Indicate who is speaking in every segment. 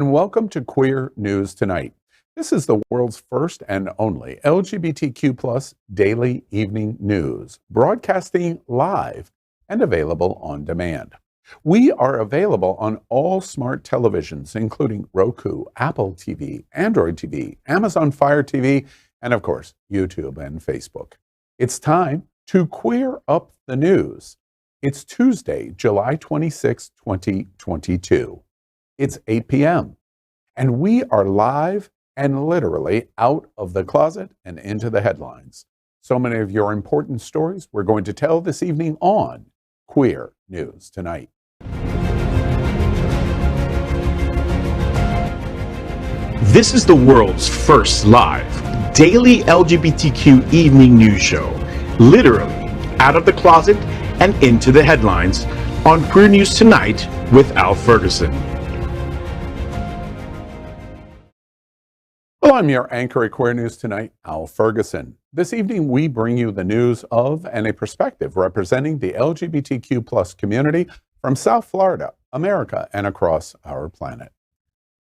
Speaker 1: And welcome to Queer News Tonight. This is the world's first and only LGBTQ plus daily evening news, broadcasting live and available on demand. We are available on all smart televisions, including Roku, Apple TV, Android TV, Amazon Fire TV, and of course, YouTube and Facebook. It's time to queer up the news. It's Tuesday, July 26, 2022. It's 8 p.m. and we are live and literally out of the closet and into the headlines. So many of your important stories we're going to tell this evening on Queer News Tonight.
Speaker 2: This is the world's first live daily LGBTQ evening news show, literally out of the closet and into the headlines on Queer News Tonight with Al Ferguson.
Speaker 1: Well, I'm your anchor at Queer News Tonight, Al Ferguson. This evening, we bring you the news of and a perspective representing the LGBTQ plus community from South Florida, America, and across our planet.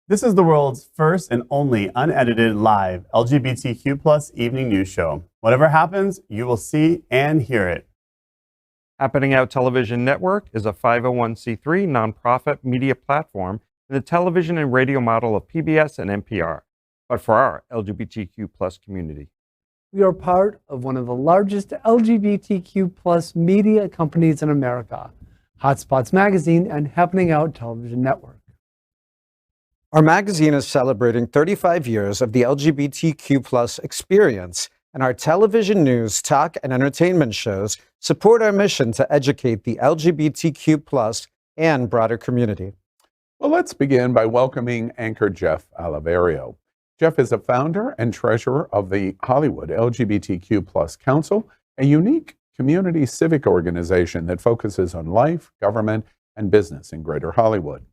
Speaker 3: This is the world's first and only unedited live LGBTQ plus evening news show. Whatever happens, you will see and hear it.
Speaker 4: Happening Out Television Network is a 501c3 nonprofit media platform in the television and radio model of PBS and NPR, but for our LGBTQ plus community.
Speaker 5: We are part of one of the largest LGBTQ plus media companies in America, Hotspots Magazine and Happening Out Television Network.
Speaker 6: Our magazine is celebrating 35 years of the LGBTQ plus experience, and our television news, talk, and entertainment shows support our mission to educate the LGBTQ plus and broader community.
Speaker 1: Well, let's begin by welcoming anchor Jeff Oliverio. Jeff is a founder and treasurer of the Hollywood LGBTQ plus Council, a unique community civic organization that focuses on life, government, and business in Greater Hollywood.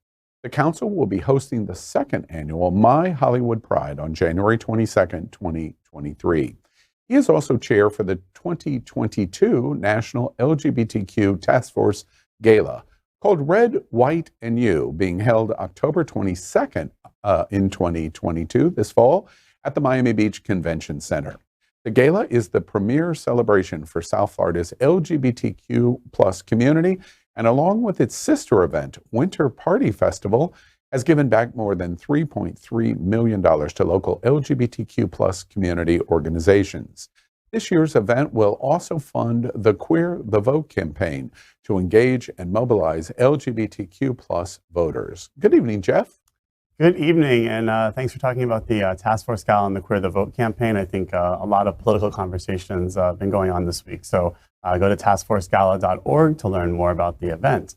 Speaker 1: The council will be hosting the second annual My Hollywood Pride on January 22nd, 2023. He is also chair for the 2022 National LGBTQ Task Force Gala, called Red, White, and You, being held October 22nd in 2022, this fall, at the Miami Beach Convention Center. The gala is the premier celebration for South Florida's LGBTQ plus community, and along with its sister event, Winter Party Festival, has given back more than $3.3 million to local LGBTQ plus community organizations. This year's event will also fund the Queer the Vote campaign to engage and mobilize LGBTQ plus voters. Good evening, Jeff.
Speaker 3: Good evening, and thanks for talking about the Task Force Gala and the Queer the Vote campaign. I think a lot of political conversations have been going on this week, so go to taskforcegala.org to learn more about the event.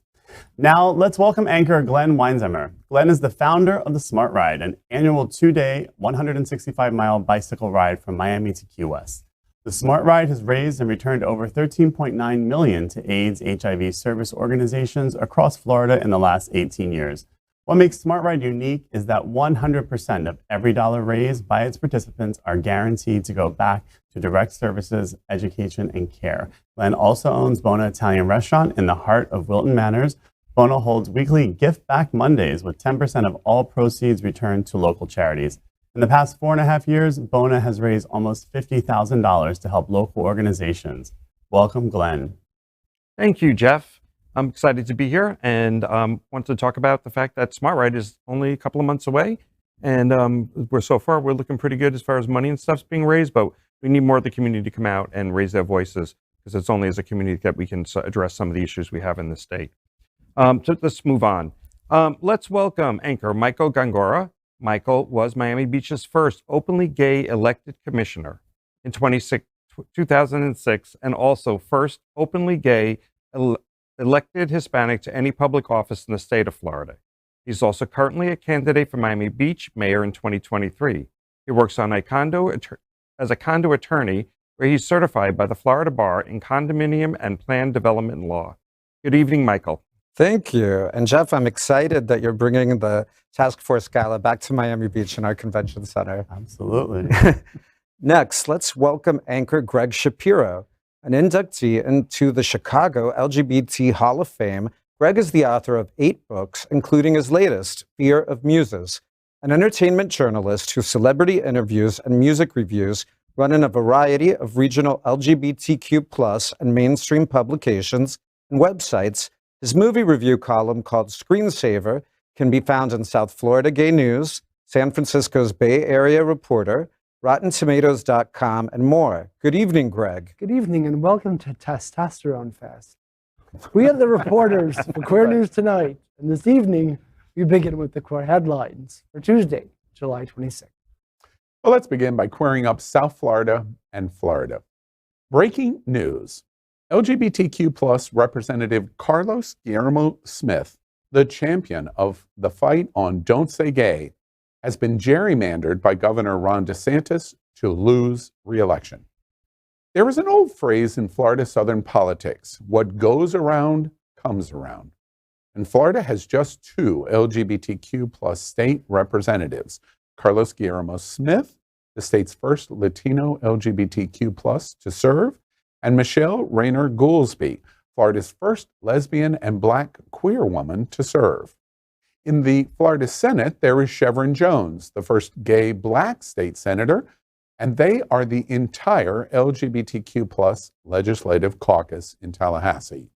Speaker 3: Now, let's welcome anchor Glen Weinzimer. Glen is the founder of the Smart Ride, an annual 2-day, 165-mile bicycle ride from Miami to Key West. The Smart Ride has raised and returned over $13.9 million to AIDS HIV service organizations across Florida in the last 18 years. What makes Smart Ride unique is that 100% of every dollar raised by its participants are guaranteed to go back to direct services, education, and care. Glen also owns Bona Italian Restaurant in the heart of Wilton Manors. Bona holds weekly Gift Back Mondays with 10% of all proceeds returned to local charities. In the past 4.5 years, Bona has raised almost $50,000 to help local organizations. Welcome, Glen.
Speaker 4: Thank you, Jeff. I'm excited to be here and want to talk about the fact that Smart Ride is only a couple of months away. And we're looking pretty good as far as money and stuff's being raised, but we need more of the community to come out and raise their voices, because it's only as a community that we can address some of the issues we have in the state. So let's move on. Let's welcome anchor Michael Gongora. Michael was Miami Beach's first openly gay elected commissioner in 2006, and also first openly gay elected Hispanic to any public office in the state of Florida. He's also currently a candidate for Miami Beach mayor in 2023. He works on as a condo attorney, where he's certified by the Florida Bar in condominium and planned development law. Good evening, Michael.
Speaker 6: Thank you. And Jeff, I'm excited that you're bringing the Task Force Gala back to Miami Beach in our convention center.
Speaker 3: Absolutely.
Speaker 6: Next, let's welcome anchor Gregg Shapiro, an inductee into the Chicago LGBT Hall of Fame Gregg is the author of 8 books, including his latest, Fear of Muses, an entertainment journalist whose celebrity interviews and music reviews run in a variety of regional LGBTQ+ and mainstream publications and websites. His movie review column called Screensaver can be found in South Florida Gay News, San Francisco's Bay Area Reporter, RottenTomatoes.com, and more. Good evening, Gregg.
Speaker 5: Good evening and welcome to Testosterone Fest. We are the reporters for Queer News Tonight, and this evening we begin with the queer headlines for Tuesday, July 26th.
Speaker 1: Well, let's begin by queering up South Florida and Florida. Breaking news. LGBTQ+ Representative Carlos Guillermo Smith, the champion of the fight on Don't Say Gay, has been gerrymandered by Governor Ron DeSantis to lose re-election. There is an old phrase in Florida Southern politics: what goes around comes around. And Florida has just 2 LGBTQ+ state representatives: Carlos Guillermo Smith, the state's first Latino LGBTQ+ to serve, and Michelle Rayner Goolsby, Florida's first lesbian and Black queer woman to serve. In the Florida Senate, there is Chevron Jones, the first gay Black state senator, and they are the entire LGBTQ+ legislative caucus in Tallahassee.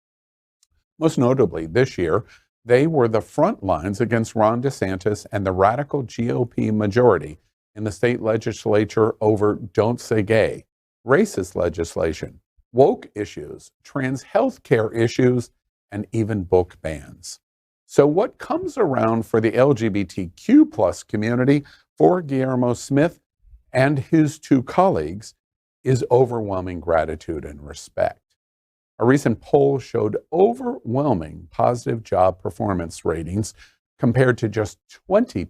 Speaker 1: Most notably, this year, they were the front lines against Ron DeSantis and the radical GOP majority in the state legislature over Don't Say Gay, racist legislation, woke issues, trans health care issues, and even book bans. So what comes around for the LGBTQ+ community for Guillermo Smith and his 2 colleagues is overwhelming gratitude and respect. A recent poll showed overwhelming positive job performance ratings compared to just 20%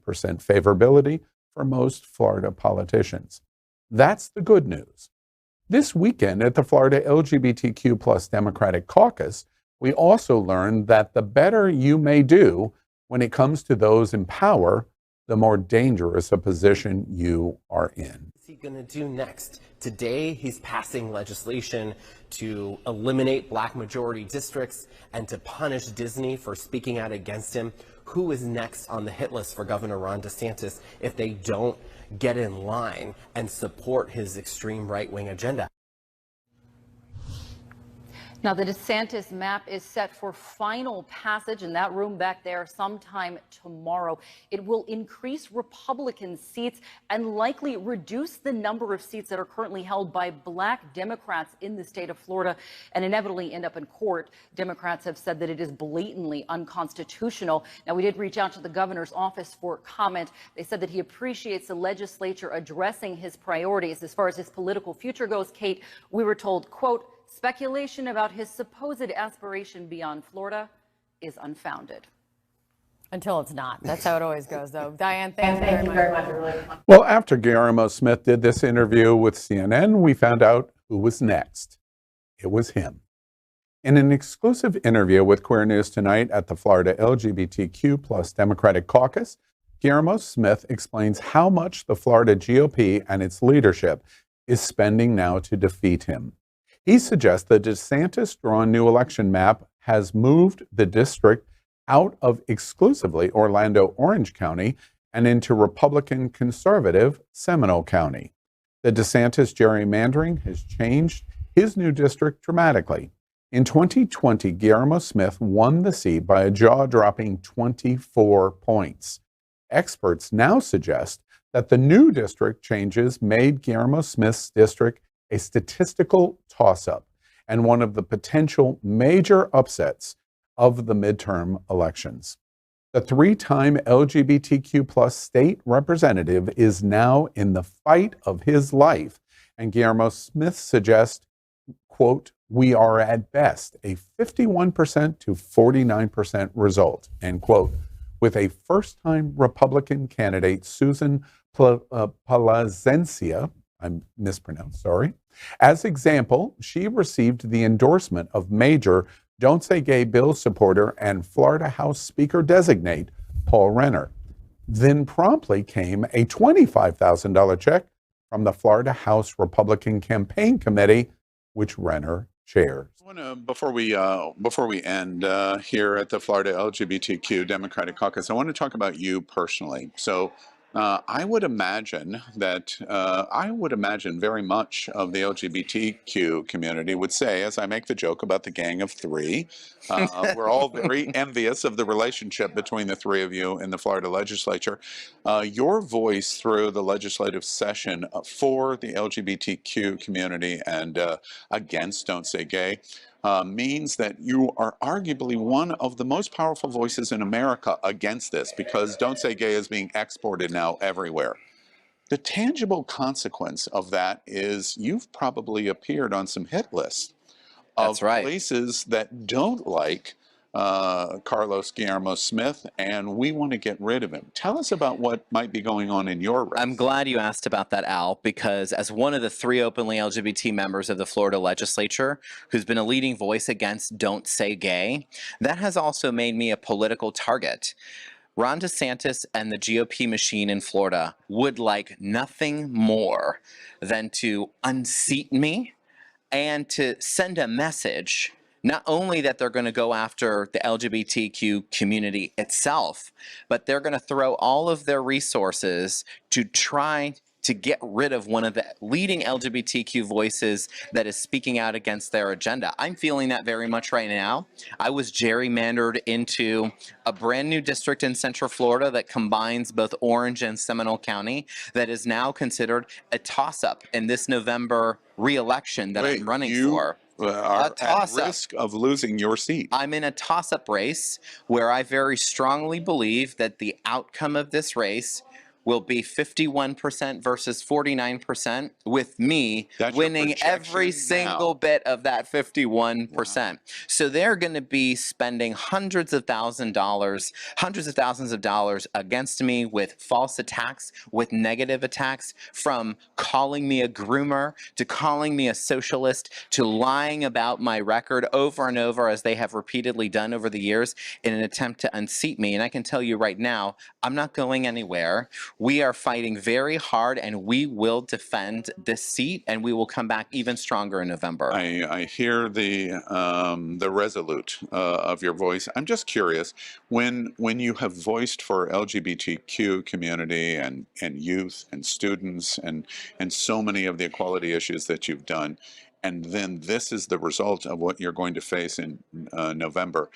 Speaker 1: favorability for most Florida politicians. That's the good news. This weekend at the Florida LGBTQ+ Democratic Caucus, we also learned that the better you may do when it comes to those in power, the more dangerous a position you are in.
Speaker 7: What's he going to do next? Today, he's passing legislation to eliminate Black majority districts and to punish Disney for speaking out against him. Who is next on the hit list for Governor Ron DeSantis if they don't get in line and support his extreme right-wing agenda?
Speaker 8: Now, the DeSantis map is set for final passage in that room back there sometime tomorrow. It will increase Republican seats and likely reduce the number of seats that are currently held by Black Democrats in the state of Florida and inevitably end up in court. Democrats have said that it is blatantly unconstitutional. Now, we did reach out to the governor's office for comment. They said that he appreciates the legislature addressing his priorities. As far as his political future goes, Kate, we were told, quote, speculation about his supposed aspiration beyond Florida is unfounded.
Speaker 9: Until it's not. That's how it always goes, though. Diane, thank you very much.
Speaker 1: Well, after Guillermo Smith did this interview with CNN, we found out who was next. It was him. In an exclusive interview with Queer News Tonight at the Florida LGBTQ+ Democratic Caucus, Guillermo Smith explains how much the Florida GOP and its leadership is spending now to defeat him. He suggests the DeSantis-drawn new election map has moved the district out of exclusively Orlando-Orange County and into Republican conservative Seminole County. The DeSantis gerrymandering has changed his new district dramatically. In 2020, Guillermo Smith won the seat by a jaw-dropping 24 points. Experts now suggest that the new district changes made Guillermo Smith's district a statistical toss-up and one of the potential major upsets of the midterm elections. The 3-time LGBTQ+ state representative is now in the fight of his life, and Guillermo Smith suggests, quote, we are at best a 51% to 49% result, end quote, with a first-time Republican candidate, Susan Palazencia, I'm mispronounced, sorry. As example, she received the endorsement of major Don't Say Gay bill supporter and Florida House Speaker designate Paul Renner. Then promptly came a $25,000 check from the Florida House Republican Campaign Committee, which Renner chairs.
Speaker 10: Before we end here at the Florida LGBTQ Democratic Caucus, I want to talk about you personally. So I would imagine very much of the LGBTQ community would say, as I make the joke about the gang of three, we're all very envious of the relationship between the three of you in the Florida legislature. Your voice through the legislative session for the LGBTQ community and against Don't Say Gay means that you are arguably one of the most powerful voices in America against this, because Don't Say Gay is being exported now everywhere. The tangible consequence of that is you've probably appeared on some hit lists of places that don't like Carlos Guillermo Smith, and we want to get rid of him. Tell us about what might be going on in your race.
Speaker 11: I'm glad you asked about that, Al, because as one of the 3 openly LGBT members of the Florida legislature who's been a leading voice against Don't Say Gay, that has also made me a political target. Ron DeSantis and the GOP machine in Florida would like nothing more than to unseat me and to send a message, not only that they're going to go after the LGBTQ community itself, but they're going to throw all of their resources to try to get rid of one of the leading LGBTQ voices that is speaking out against their agenda. I'm feeling that very much right now. I was gerrymandered into a brand new district in Central Florida that combines both Orange and Seminole County that is now considered a toss-up in this November re-election that I'm running for.
Speaker 10: Are at risk of losing your seat.
Speaker 11: I'm in a toss-up race where I very strongly believe that the outcome of this race will be 51% versus 49%, with me winning every single bit of that 51%. Wow. So they're going to be spending hundreds of thousands of dollars against me with false attacks, with negative attacks, from calling me a groomer to calling me a socialist to lying about my record over and over, as they have repeatedly done over the years, in an attempt to unseat me. And I can tell you right now, I'm not going anywhere. We are fighting very hard, and we will defend this seat, and we will come back even stronger in November.
Speaker 10: I hear the resolute of your voice. I'm just curious, when you have voiced for LGBTQ community and youth and students and so many of the equality issues that you've done, and then this is the result of what you're going to face in November.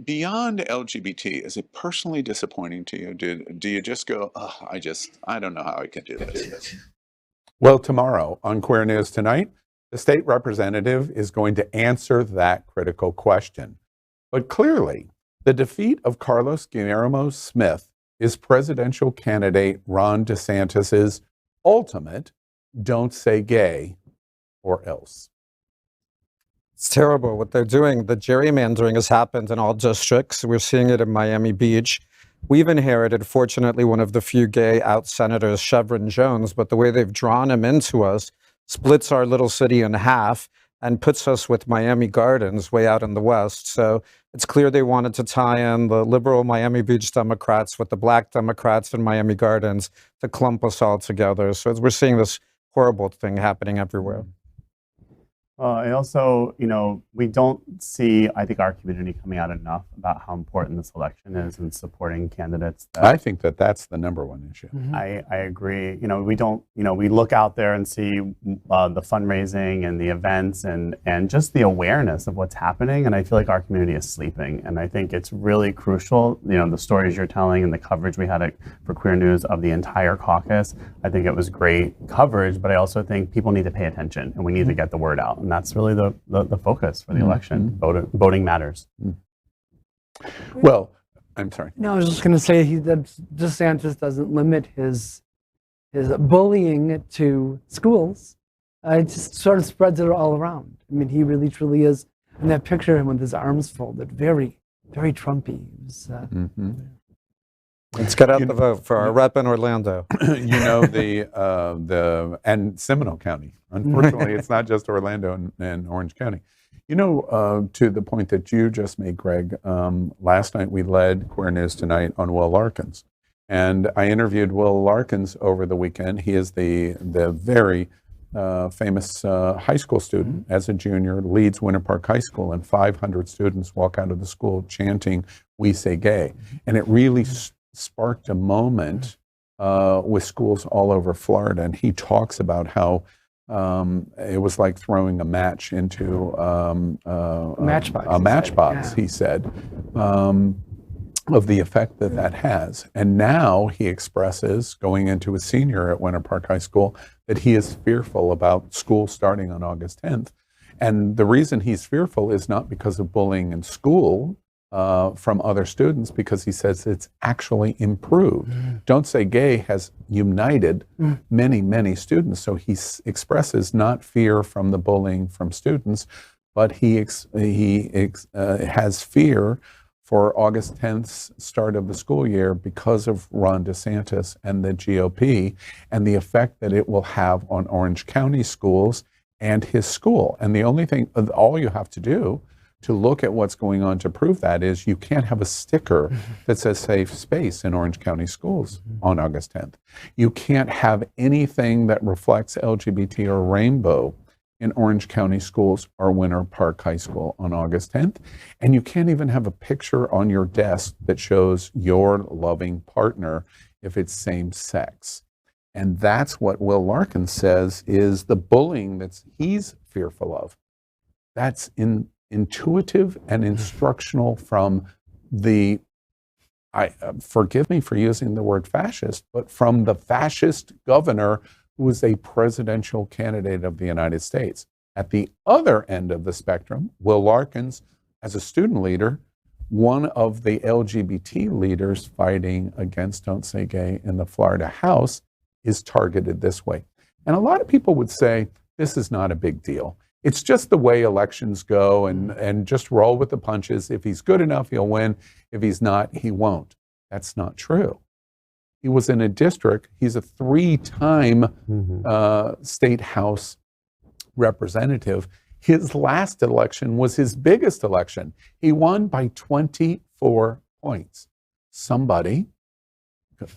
Speaker 10: Beyond LGBT, is it personally disappointing to you? Do you just go, oh, I don't know how I can do this?
Speaker 1: Well, tomorrow on Queer News Tonight, the state representative is going to answer that critical question. But clearly, the defeat of Carlos Guillermo Smith is presidential candidate Ron DeSantis's ultimate "Don't Say Gay" or else.
Speaker 6: It's terrible what they're doing. The gerrymandering has happened in all districts. We're seeing it in Miami Beach. We've inherited, fortunately, one of the few gay out senators, Chevron Jones, but the way they've drawn him into us splits our little city in half and puts us with Miami Gardens way out in the west. So it's clear they wanted to tie in the liberal Miami Beach Democrats with the black Democrats in Miami Gardens to clump us all together. So we're seeing this horrible thing happening everywhere.
Speaker 3: I also, we don't see, I think, our community coming out enough about how important this election is and supporting candidates.
Speaker 1: I think that's the number one issue.
Speaker 3: Mm-hmm. I agree. We don't, we look out there and see the fundraising and the events and just the awareness of what's happening. And I feel like our community is sleeping. And I think it's really crucial, the stories you're telling and the coverage we had for Queer News of the entire caucus. I think it was great coverage, but I also think people need to pay attention and we need to get the word out. And that's really the focus for the election. Voting matters.
Speaker 1: Well, I'm sorry.
Speaker 5: No, I was just going to say that DeSantis doesn't limit his bullying to schools. It just sort of spreads it all around. I mean, he really truly is. And that picture of him with his arms folded, very, very Trumpy.
Speaker 6: Let's get out the vote for our rep in Orlando.
Speaker 1: And Seminole County. Unfortunately, it's not just Orlando and Orange County. To the point that you just made, Greg, last night we led Queer News Tonight on Will Larkins. And I interviewed Will Larkins over the weekend. He is the very famous high school student, as a junior, leads Winter Park High School, and 500 students walk out of the school chanting, "We say gay." And it really sparked a moment with schools all over Florida. And he talks about how it was like throwing a match into a matchbox, he said, of the effect that that has. And now he expresses, going into his senior at Winter Park High School, that he is fearful about school starting on August 10th. And the reason he's fearful is not because of bullying in school from other students, because he says it's actually improved. Don't Say Gay has united many, many students. So he expresses not fear from the bullying from students, but he has fear for August 10th's start of the school year because of Ron DeSantis and the GOP and the effect that it will have on Orange County schools and his school. And the only thing, all you have to do to look at what's going on to prove that is you can't have a sticker that says safe space in Orange County schools on August 10th. You can't have anything that reflects LGBT or rainbow in Orange County schools or Winter Park High School on August 10th. And you can't even have a picture on your desk that shows your loving partner if it's same sex. And that's what Will Larkin says is the bullying that he's fearful of. That's intuitive and instructional from the, forgive me for using the word fascist, but from the fascist governor who is a presidential candidate of the United States. At the other end of the spectrum, Will Larkins, as a student leader, one of the LGBT leaders fighting against Don't Say Gay in the Florida House, is targeted this way. And a lot of people would say, this is not a big deal. It's just the way elections go, and just roll with the punches. If he's good enough, he'll win. If he's not, he won't. That's not true. He was in a district, he's a 3-time state house representative. His last election was his biggest election. He won by 24 points. Somebody,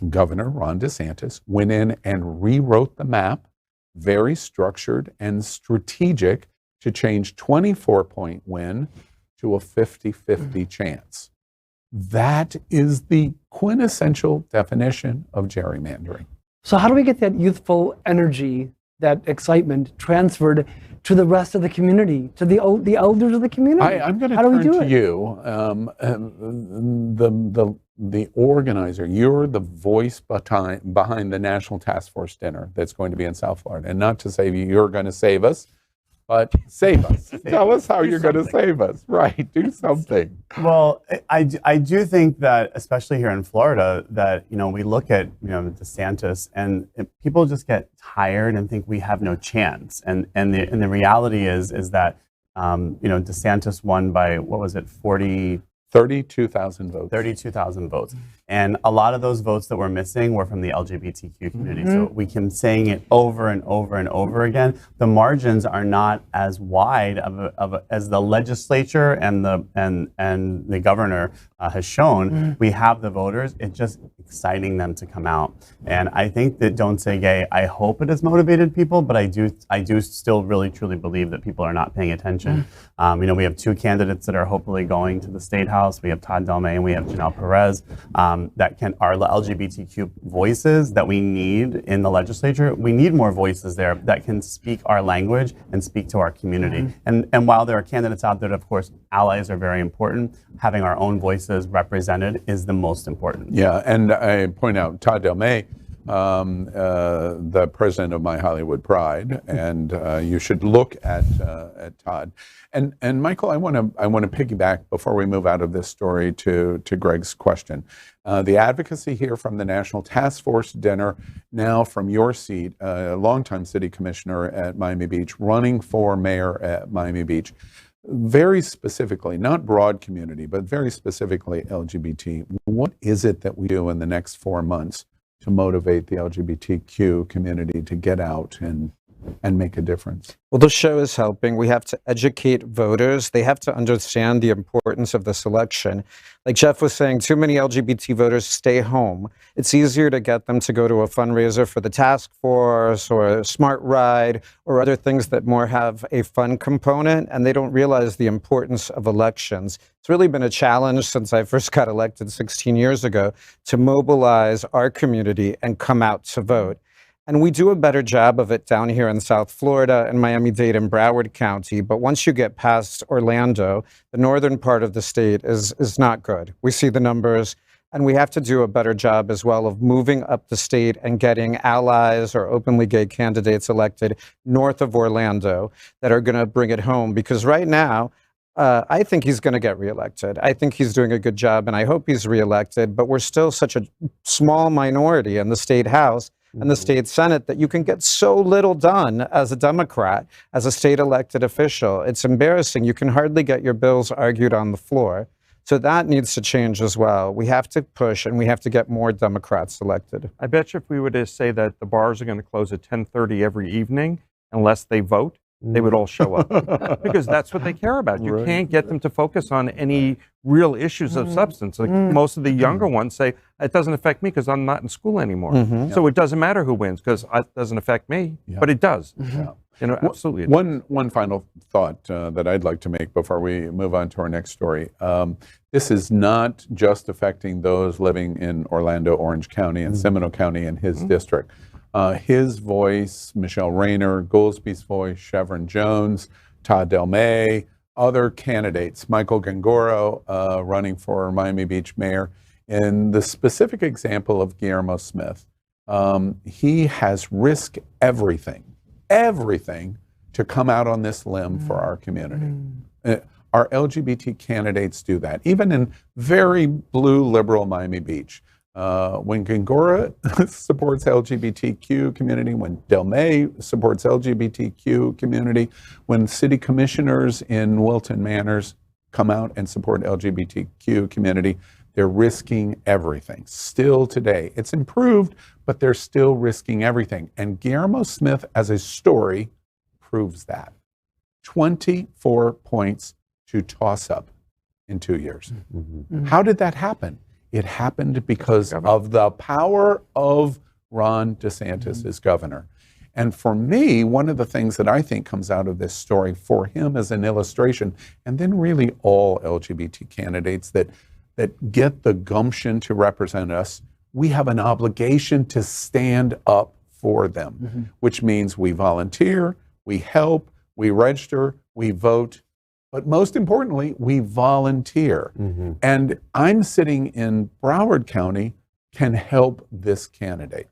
Speaker 1: Governor Ron DeSantis, went in and rewrote the map, very structured and strategic, to change 24-point win to a 50-50 chance. That is the quintessential definition of gerrymandering.
Speaker 5: So how do we get that youthful energy, that excitement transferred to the rest of the community, to the elders of the community?
Speaker 1: I'm going to turn to you, the organizer. You're the voice behind the National Task Force dinner that's going to be in South Florida. And not to say you're going to save us, but save us. Tell us how you're going to save us. Right, do something.
Speaker 3: Well, I do think that, especially here in Florida, that we look at DeSantis, and people just get tired and think we have no chance. And the reality is that DeSantis won by, what was it,
Speaker 1: 32,000 votes.
Speaker 3: 32,000 votes. And a lot of those votes that were missing were from the LGBTQ community. So we can saying it over and over and over again. The margins are not as wide as the legislature and the governor has shown. We have the voters. It's just exciting them to come out. And I think that Don't Say Gay, I hope it has motivated people, but I do still really truly believe that people are not paying attention. We have 2 candidates that are hopefully going to the State House. We have Todd Delmay and we have Janelle Perez. That are the LGBTQ voices that we need in the legislature. We need more voices there that can speak our language and speak to our community. And while there are candidates out there, of course, allies are very important. Having our own voices represented is the most important.
Speaker 1: Yeah, and I point out Todd Delmay, the president of My Hollywood Pride, and you should look at Todd. And Michael, I want to piggyback before we move out of this story to Gregg's question. The advocacy here from the National Task Force dinner, now from your seat, a longtime city commissioner at Miami Beach, running for mayor at Miami Beach. Very specifically, not broad community, but very specifically LGBT. What is it that we do in the next 4 months to motivate the LGBTQ community to get out and and make a difference?
Speaker 6: Well, the show is helping. We have to educate voters. They have to understand the importance of this election. Like Jeff was saying, too many LGBT voters stay home. It's easier to get them to go to a fundraiser for the task force or a smart ride or other things that more have a fun component, and they don't realize the importance of elections. It's really been a challenge since I first got elected 16 years ago to mobilize our community and come out to vote. And we do a better job of it down here in South Florida and Miami-Dade and Broward County. But once you get past Orlando, the northern part of the state is not good. We see the numbers, and we have to do a better job as well of moving up the state and getting allies or openly gay candidates elected north of Orlando that are going to bring it home. Because right now, I think he's going to get reelected. I think he's doing a good job, and I hope he's reelected. But we're still such a small minority in the state house and the state senate that you can get so little done as a Democrat, as a state elected official. It's embarrassing. You can hardly get your bills argued on the floor. So that needs to change as well. We have to push, and we have to get more Democrats elected.
Speaker 4: I bet you if we were to say that the bars are going to close at 10:30 every evening, unless they vote, they would all show up because that's what they care about. You can't get them to focus on any real issues of substance. Like most of the younger ones say, it doesn't affect me because I'm not in school anymore. So it doesn't matter who wins because it doesn't affect me, but it does. You know, absolutely.
Speaker 1: One final thought that I'd like to make before we move on to our next story. This is not just affecting those living in Orlando, Orange County, and Seminole County in his district. His voice, Michelle Rayner, Goolsby's voice, Chevron Jones, Todd Del May, other candidates, Michael Gongora running for Miami Beach mayor. In the specific example of Guillermo Smith, he has risked everything to come out on this limb for our community. Our LGBT candidates do that, even in very blue liberal Miami Beach. When Gongora supports LGBTQ community, when Del May supports LGBTQ community, when city commissioners in Wilton Manors come out and support LGBTQ community, they're risking everything. Still today, it's improved, but they're still risking everything. And Guillermo Smith as a story proves that. 24 points to toss up in 2 years. How did that happen? It happened because of the power of Ron DeSantis as governor. And for me, one of the things that I think comes out of this story for him as an illustration, and then really all LGBT candidates that get the gumption to represent us, we have an obligation to stand up for them, which means we volunteer, we help, we register, we vote, but most importantly, we volunteer. And I'm sitting in Broward County, can help this candidate.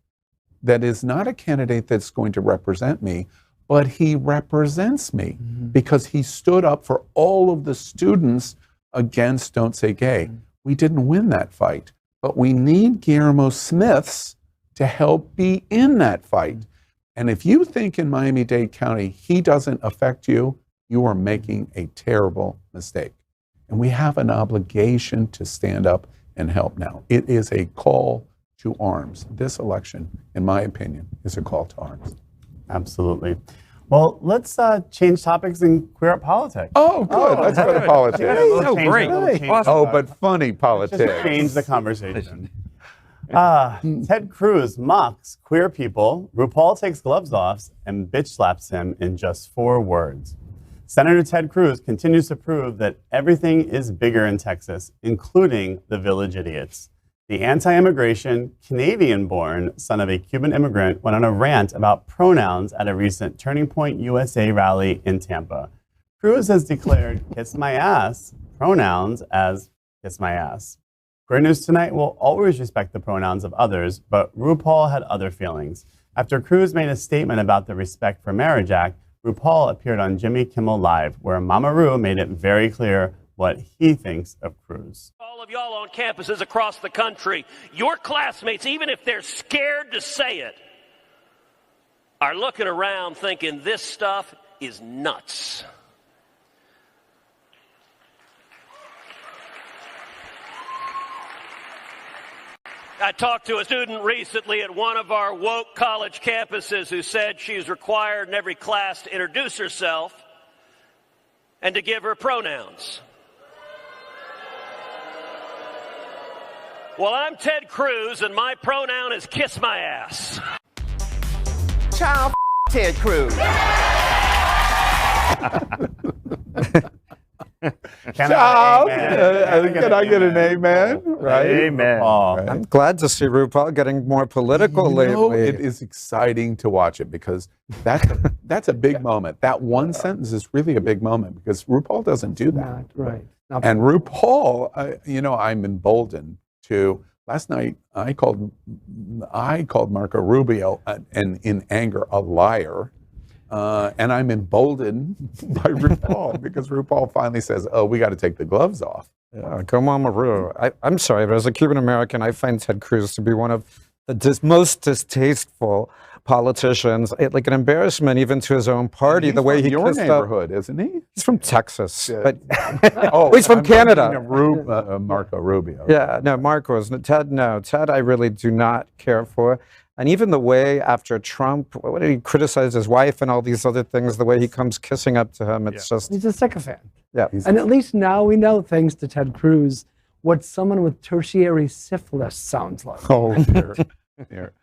Speaker 1: That is not a candidate that's going to represent me, but he represents me because he stood up for all of the students against Don't Say Gay. We didn't win that fight, but we need Guillermo Smiths to help be in that fight. And if you think in Miami-Dade County he doesn't affect you, you are making a terrible mistake. And we have an obligation to stand up and help now. It is a call to arms. This election, in my opinion, is a call to arms.
Speaker 3: Absolutely. Well, let's change topics and queer up politics.
Speaker 1: Oh, good. Let's go to politics.
Speaker 4: Great.
Speaker 1: Oh, but funny politics.
Speaker 3: Just change the conversation. Ted Cruz mocks queer people. RuPaul takes gloves off and bitch slaps him in just 4 words. Senator Ted Cruz continues to prove that everything is bigger in Texas, including the village idiots. The anti-immigration, Canadian-born son of a Cuban immigrant went on a rant about pronouns at a recent Turning Point USA rally in Tampa. Cruz has declared kiss my ass pronouns as kiss my ass. Queer News Tonight will always respect the pronouns of others, but RuPaul had other feelings. After Cruz made a statement about the Respect for Marriage Act, RuPaul appeared on Jimmy Kimmel Live, where Mama Ru made it very clear what he thinks of Cruz.
Speaker 12: All of y'all on campuses across the country, your classmates, even if they're scared to say it, are looking around thinking this stuff is nuts. I talked to a student recently at one of our woke college campuses who said she's required in every class to introduce herself and to give her pronouns. Well, I'm Ted Cruz, and my pronoun is kiss my ass.
Speaker 7: Child Ted Cruz.
Speaker 1: Can I get an amen? Right?
Speaker 4: Amen.
Speaker 1: Right.
Speaker 6: I'm glad to see RuPaul getting more political lately.
Speaker 1: It is exciting to watch it because that's a big moment. That one sentence is really a big moment because RuPaul doesn't do that.
Speaker 5: Right.
Speaker 1: And RuPaul, I'm emboldened to. Last night, I called Marco Rubio and in anger a liar. And I'm emboldened by RuPaul because RuPaul finally says, "Oh, we got to take the gloves off."
Speaker 6: Yeah, go Mama Ru. I'm sorry, but as a Cuban American, I find Ted Cruz to be one of the most distasteful politicians. Like an embarrassment even to his own party.
Speaker 1: He's
Speaker 6: the way
Speaker 1: from
Speaker 6: he
Speaker 1: your
Speaker 6: kissed
Speaker 1: neighborhood, isn't he?
Speaker 6: He's from Texas, but
Speaker 1: Oh,
Speaker 6: he's from Canada.
Speaker 1: Marco Rubio.
Speaker 6: Yeah, no, Marco is Ted. No, Ted, I really do not care for. And even the way after Trump, what did he criticize his wife and all these other things, the way he comes kissing up to him, it's just...
Speaker 5: He's a sycophant.
Speaker 6: Yeah.
Speaker 5: And at least now we know, thanks to Ted Cruz, what someone with tertiary syphilis sounds like.
Speaker 1: Oh, dear. Dear.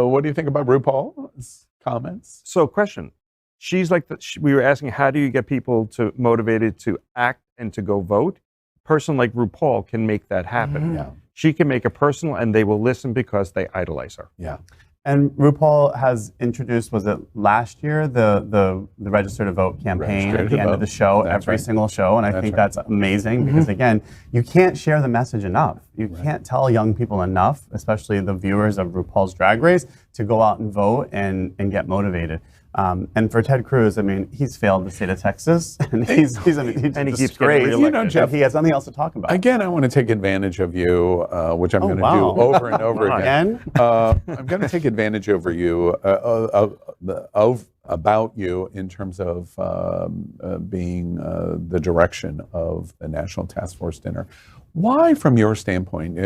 Speaker 1: What do you think about RuPaul's comments?
Speaker 4: So, question. She's like, we were asking, how do you get people motivated to act and to go vote? A person like RuPaul can make that happen.
Speaker 1: Yeah.
Speaker 4: She can make it personal, and they will listen because they idolize her.
Speaker 1: Yeah.
Speaker 3: And RuPaul has introduced, was it last year, the Register to Vote campaign at the end of the show, every single show. And I think that's amazing because, again, you can't share the message enough. You can't tell young people enough, especially the viewers of RuPaul's Drag Race, to go out and vote and get motivated. And for Ted Cruz, I mean, he's failed the state of Texas, and he's
Speaker 4: and he keeps getting reelected.
Speaker 1: You know, Jeff,
Speaker 3: he has nothing else to talk about.
Speaker 1: Again, I want to take advantage of you, which I'm going to do over and over again. I'm going to take advantage over you about you in terms of being the direction of the National Task Force Dinner. Why, from your standpoint,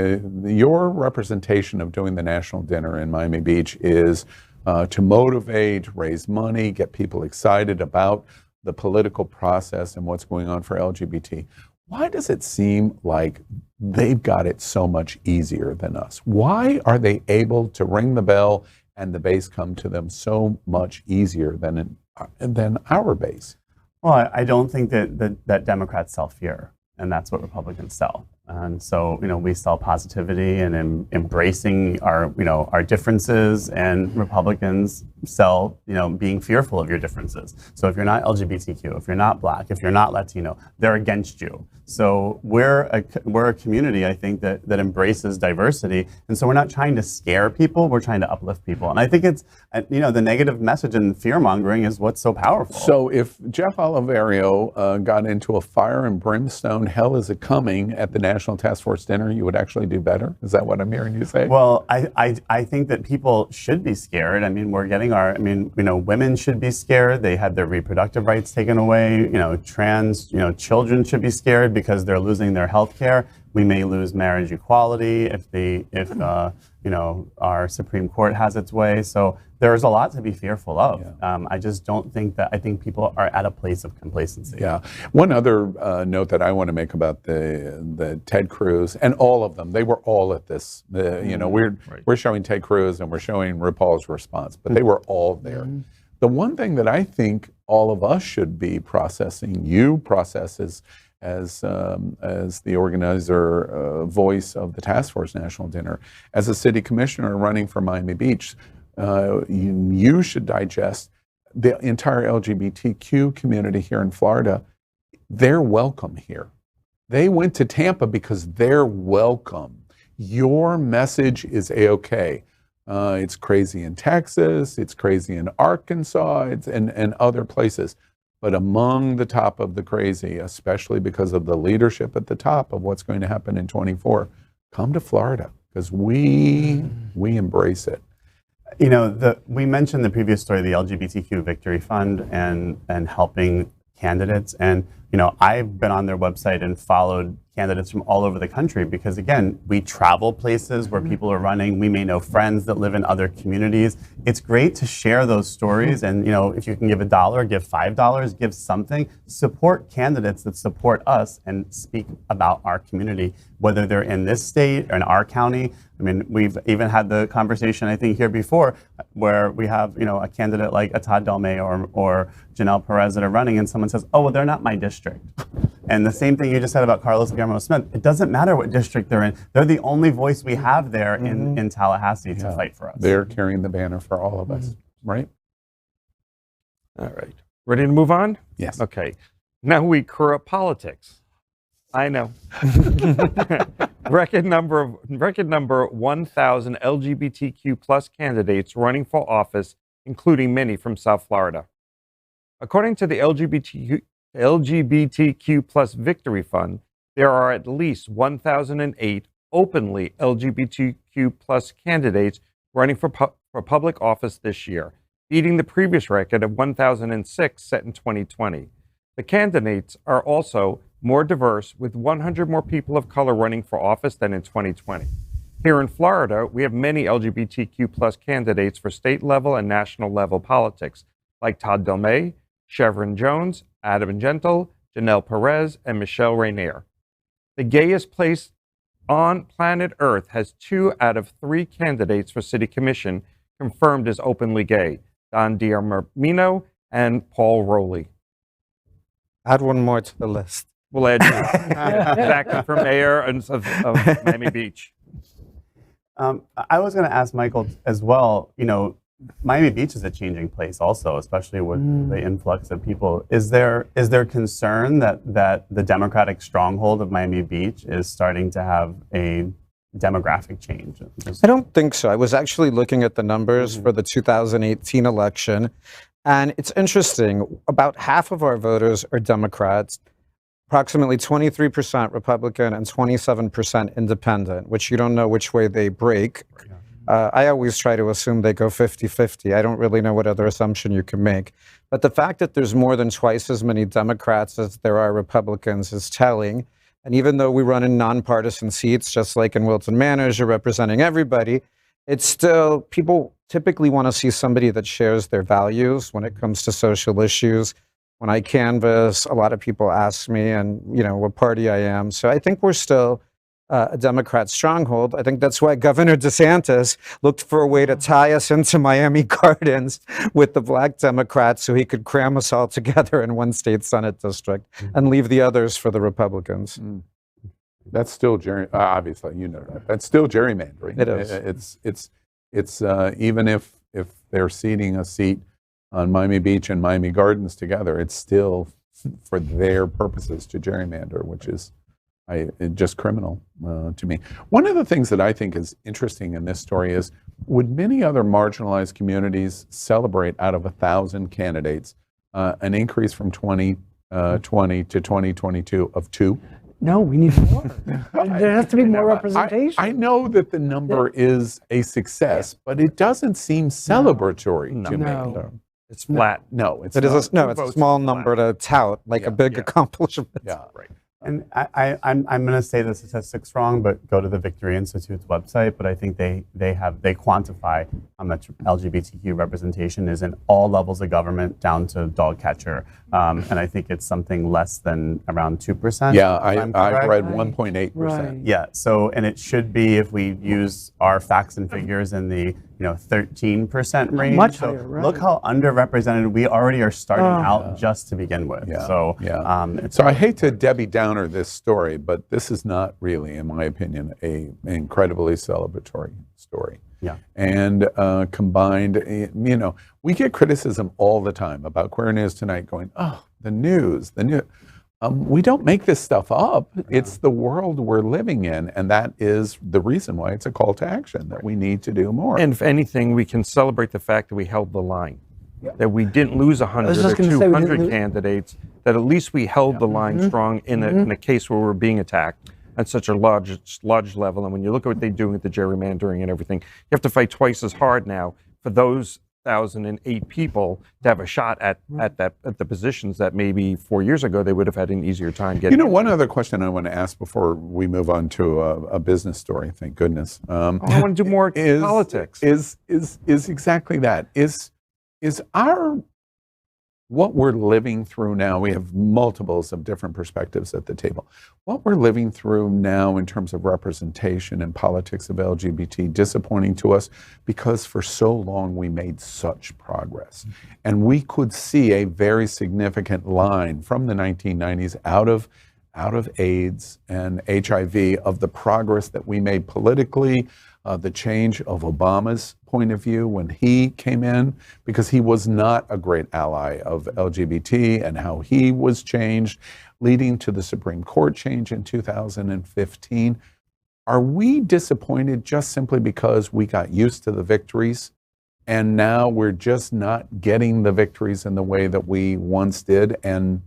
Speaker 1: your representation of doing the national dinner in Miami Beach is to motivate, raise money, get people excited about the political process and what's going on for LGBT. Why does it seem like they've got it so much easier than us? Why are they able to ring the bell and the base come to them so much easier than our base?
Speaker 3: Well, I don't think that Democrats sell fear, and that's what Republicans sell. And so, we sell positivity and embracing our differences, and Republicans sell, being fearful of your differences. So if you're not LGBTQ, if you're not Black, if you're not Latino, they're against you. So we're a community, I think, that embraces diversity. And so we're not trying to scare people, we're trying to uplift people. And I think it's, the negative message and fear mongering is what's so powerful.
Speaker 1: So if Jeff Oliverio got into a fire and brimstone, hell is a coming at the National Task Force Dinner, you would actually do better? Is that what I'm hearing you say?
Speaker 3: Well, I think that people should be scared. I mean, we're getting women should be scared. They had their reproductive rights taken away. Trans, children should be scared because they're losing their health care. We may lose marriage equality if our Supreme Court has its way. So there's a lot to be fearful of. Yeah. I just don't think that, I think people are at a place of complacency.
Speaker 1: Yeah. One other note that I want to make about the Ted Cruz and all of them, they were all at this. We're showing Ted Cruz and we're showing RuPaul's response, but they were all there. The one thing that I think all of us should be processing, you process as the organizer voice of the Task Force National Dinner, as a city commissioner running for Miami Beach, you should digest the entire LGBTQ community here in Florida. They're welcome here. They went to Tampa because they're welcome. Your message is A-OK. It's crazy in Texas, it's crazy in Arkansas, and other places. But among the top of the crazy, especially because of the leadership at the top of what's going to happen in 24, come to Florida because we embrace it.
Speaker 3: We mentioned the previous story, the LGBTQ Victory Fund, and helping candidates. And, I've been on their website and followed candidates from all over the country because, again, we travel places where people are running. We may know friends that live in other communities. It's great to share those stories. And, if you can give $1, give $5, give something, support candidates that support us and speak about our community, whether they're in this state or in our county. I mean, we've even had the conversation, I think, here before where we have, a candidate like Atad Delme or Janelle Perez that are running and someone says, oh, well, they're not my district. And the same thing you just said about Carlos Guillermo Smith, it doesn't matter what district they're in. They're the only voice we have there in Tallahassee to fight for us.
Speaker 1: They're carrying the banner for all of us, right?
Speaker 4: All right. Ready to move on?
Speaker 1: Yes.
Speaker 4: Okay. Now we corrupt politics. I know. Record number 1,000 LGBTQ plus candidates running for office, including many from South Florida. According to the LGBTQ plus Victory Fund, there are at least 1,008 openly LGBTQ plus candidates running for public office this year, beating the previous record of 1,006 set in 2020. The candidates are also more diverse, with 100 more people of color running for office than in 2020. Here in Florida, we have many LGBTQ plus candidates for state level and national level politics, like Todd Delme, Chevron Jones, Adam Gentle, Janelle Perez, and Michelle Rainier. The gayest place on planet Earth has 2 out of 3 candidates for city commission confirmed as openly gay, Don Diarmino and Paul Rowley.
Speaker 6: Add one more to the list.
Speaker 4: We'll add Zach for mayor of Miami Beach.
Speaker 3: I was going to ask Michael as well, Miami Beach is a changing place also, especially with the influx of people. Is there concern that the Democratic stronghold of Miami Beach is starting to have a demographic change?
Speaker 6: I don't think so. I was actually looking at the numbers for the 2018 election, and it's interesting. About half of our voters are Democrats, approximately 23% Republican, and 27% Independent, which you don't know which way they break. I always try to assume they go 50-50. I don't really know what other assumption you can make. But the fact that there's more than twice as many Democrats as there are Republicans is telling. And even though we run in nonpartisan seats, just like in Wilton Manors, you're representing everybody, it's still, people typically want to see somebody that shares their values when it comes to social issues. When I canvass, a lot of people ask me and, what party I am. So I think we're still a Democrat stronghold. I think that's why Governor DeSantis looked for a way to tie us into Miami Gardens with the Black Democrats so he could cram us all together in one state Senate district and leave the others for the Republicans.
Speaker 1: That's still obviously, that. That's still gerrymandering.
Speaker 6: It is.
Speaker 1: It's even if they're seating a seat on Miami Beach and Miami Gardens together, it's still for their purposes to gerrymander, which is just criminal to me. One of the things that I think is interesting in this story is, would many other marginalized communities celebrate out of 1,000 candidates an increase from 2020 to 2022 of 2?
Speaker 5: No, we need more. There has to be more representation.
Speaker 1: I know that the number is a success, but it doesn't seem celebratory to me.
Speaker 4: No. It's flat.
Speaker 1: No, it's
Speaker 6: It's
Speaker 1: not.
Speaker 6: a small number to tout, like a big accomplishment.
Speaker 1: Yeah, right.
Speaker 3: And I'm going to say the statistics wrong, but go to the Victory Institute's website. But I think they quantify how much LGBTQ representation is in all levels of government, down to dog catcher. And I think it's something less than around 2%.
Speaker 1: Yeah, I've read 1.8%.
Speaker 5: Right.
Speaker 3: Yeah. So, and it should be, if we use our facts and figures, in the 13% range.
Speaker 5: Much
Speaker 3: so
Speaker 5: higher, right.
Speaker 3: Look how underrepresented we already are starting out just to begin with.
Speaker 1: Yeah,
Speaker 3: So,
Speaker 1: so I hate to Debbie Downer this story, but this is not really, in my opinion, an incredibly celebratory story.
Speaker 3: Yeah.
Speaker 1: And combined, we get criticism all the time about Queer News Tonight going, oh, the news. We don't make this stuff up. It's the world we're living in, and that is the reason why it's a call to action, that we need to do more.
Speaker 4: And if anything, we can celebrate the fact that we held the line, that we didn't lose 100 or 200 candidates, that at least we held the line strong in a case where we're being attacked at such a large level. And when you look at what they're doing with the gerrymandering and everything, you have to fight twice as hard now for those 1,008 people to have a shot at the positions that maybe 4 years ago they would have had an easier time getting.
Speaker 1: You know, one other question I want to ask before we move on to a business story. Thank goodness.
Speaker 4: I want to do more politics.
Speaker 1: Is exactly that. Is our what we're living through now, we have multiples of different perspectives at the table. What we're living through now in terms of representation and politics of LGBT disappointing to us because for so long we made such progress. And we could see a very significant line from the 1990s out of AIDS and HIV of the progress that we made politically, the change of Obama's point of view when he came in, because he was not a great ally of LGBT, and how he was changed, leading to the Supreme Court change in 2015. Are we disappointed just simply because we got used to the victories and now we're just not getting the victories in the way that we once did, and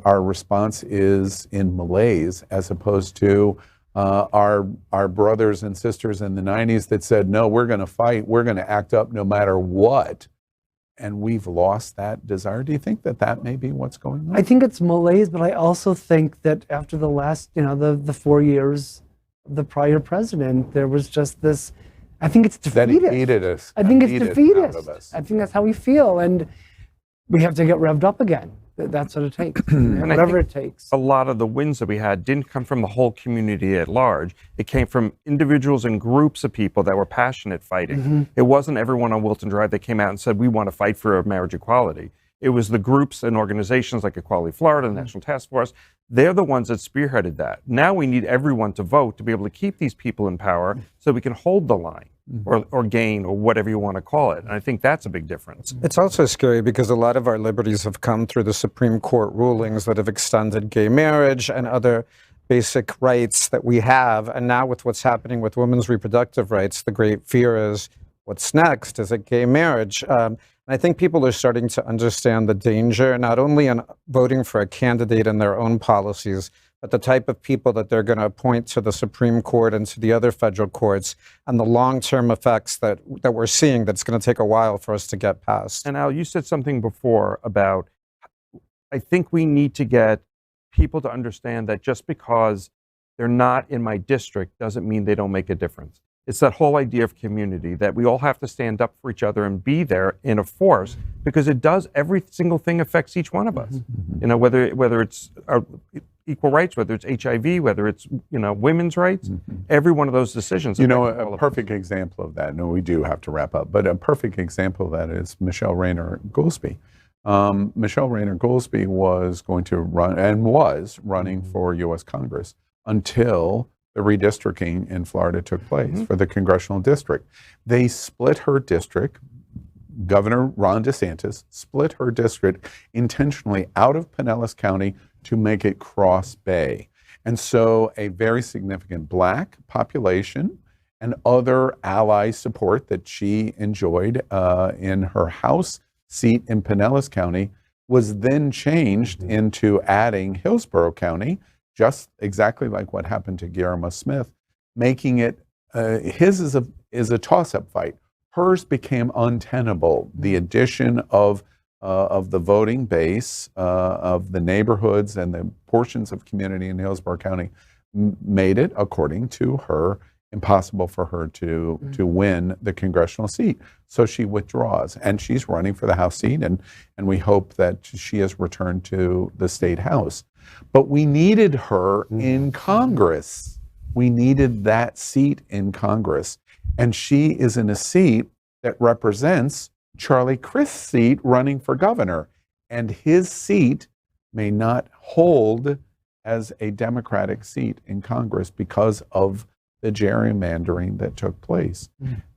Speaker 1: our response is in malaise as opposed to our brothers and sisters in the 90s that said, no, we're going to fight, we're going to act up no matter what, and we've lost that desire? Do you think that may be what's going on?
Speaker 5: I think it's malaise, but I also think that after the last, the 4 years of the prior president, there was just this, I think it's defeatist.
Speaker 1: That he hated us.
Speaker 5: I think it's defeatist. I think that's how we feel, and we have to get revved up again. That's what it takes, whatever it takes.
Speaker 4: A lot of the wins that we had didn't come from the whole community at large. It came from individuals and groups of people that were passionate fighting.
Speaker 5: Mm-hmm.
Speaker 4: It wasn't everyone on Wilton Drive that came out and said, we want to fight for marriage equality. It was the groups and organizations like Equality Florida, the National Task Force. They're the ones that spearheaded that. Now we need everyone to vote to be able to keep these people in power so we can hold the line. Or gain, or whatever you want to call it. And I think that's a big difference.
Speaker 6: It's also scary because a lot of our liberties have come through the Supreme Court rulings that have extended gay marriage and other basic rights that we have. And now with what's happening with women's reproductive rights, the great fear is, what's next? Is it gay marriage? And I think people are starting to understand the danger, not only in voting for a candidate and their own policies, but the type of people that they're going to appoint to the Supreme Court and to the other federal courts, and the long-term effects that we're seeing that's going to take a while for us to get past.
Speaker 4: And Al, you said something before about, I think we need to get people to understand that just because they're not in my district doesn't mean they don't make a difference. It's that whole idea of community, that we all have to stand up for each other and be there in a force, because it does, every single thing affects each one of us. Whether it's equal rights, whether it's HIV, whether it's women's rights, every one of those decisions.
Speaker 1: A perfect example of that, no, we do have to wrap up, but a perfect example of that is Michelle Rayner Goolsbee. Michelle Rayner Goolsbee was going to run, and was running for U.S. Congress until the redistricting in Florida took place for the congressional district. They split her district. Governor Ron DeSantis split her district intentionally out of Pinellas County to make it Cross Bay. And so a very significant Black population and other ally support that she enjoyed in her House seat in Pinellas County was then changed into adding Hillsborough County, just exactly like what happened to Guillermo Smith, making it, his is a toss-up fight. Hers became untenable. The addition of the voting base, of the neighborhoods and the portions of community in Hillsborough County made it, according to her, impossible for her to win the congressional seat. So she withdraws, and she's running for the House seat, and we hope that she is returned to the state House. But we needed her in Congress. We needed that seat in Congress. And she is in a seat that represents Charlie Crist's seat running for governor. And his seat may not hold as a Democratic seat in Congress because of the gerrymandering that took place.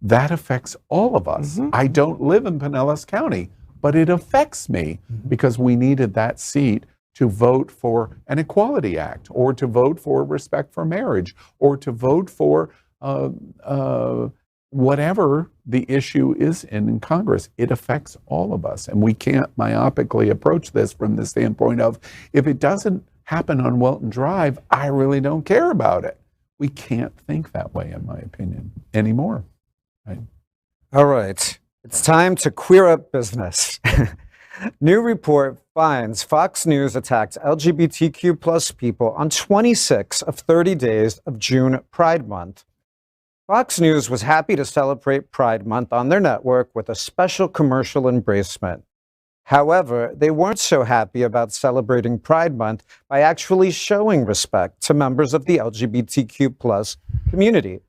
Speaker 1: That affects all of us. I don't live in Pinellas County, but it affects me because we needed that seat to vote for an Equality Act, or to vote for respect for marriage, or to vote for whatever the issue is in Congress. It affects all of us. And we can't myopically approach this from the standpoint of, if it doesn't happen on Wilton Drive, I really don't care about it. We can't think that way, in my opinion, anymore. Right?
Speaker 6: All right. It's time to queer up business. New report finds Fox News attacked LGBTQ plus people on 26 of 30 days of June Pride Month. Fox News was happy to celebrate Pride Month on their network with a special commercial embracement. However, they weren't so happy about celebrating Pride Month by actually showing respect to members of the LGBTQ plus community.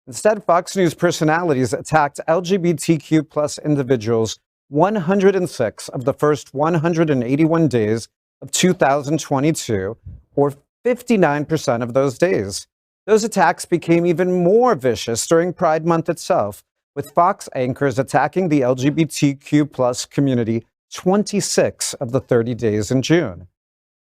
Speaker 6: Instead, Fox News personalities attacked LGBTQ plus individuals 106 of the first 181 days of 2022, or 59% of those days. Those attacks became even more vicious during Pride Month itself, with Fox anchors attacking the LGBTQ plus community 26 of the 30 days in June.